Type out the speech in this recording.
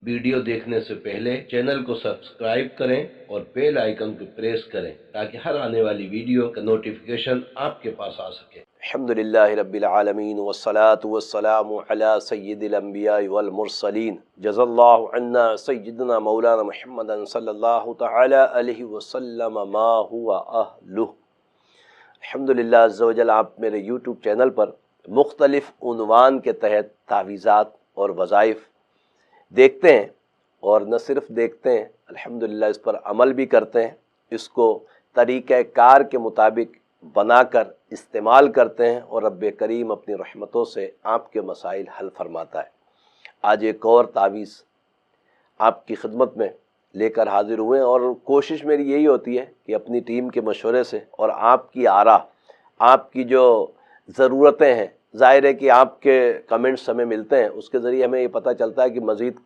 Video देखने से पहले चैनल को सब्सक्राइब करें और बेल आइकन को प्रेस करें ताकि हर आने वाली वीडियो का नोटिफिकेशन आपके पास आ सके। अल्हम्दुलिल्लाहि रब्बिल आलमीन वस्सलातु वस्सलामु अला सय्यिदिल अंबिया वल मुरसलीन जज़ल्लाहु अन्ना सय्यिदना मौलाना मुहम्मदन सल्लल्लाहु तआला अलैहि वसल्लम मा हुवा अहलुहु। अल्हम्दुलिल्लाह अज़्ज़ा वजल आप मेरे यूट्यूब चैनल पर मुख्तलिफ़ उन्वान के तहत तावीज़ात और वज़ाइफ देखते हैं, और न सिर्फ देखते हैं अल्हम्दुलिल्लाह इस पर अमल भी करते हैं, इसको तरीक़े कार के मुताबिक बनाकर इस्तेमाल करते हैं और रब्बे करीम अपनी रहमतों से आपके मसाइल हल फरमाता है। आज एक और तावीज़ आपकी खिदमत में लेकर हाजिर हुए हैं और कोशिश मेरी यही होती है कि अपनी टीम के मशवरे से और आपकी आरा, आपकी जो ज़रूरतें हैं, ज़ाहिर है कि आपके कमेंट्स हमें मिलते हैं, उसके ज़रिए हमें ये पता चलता है कि मज़ीद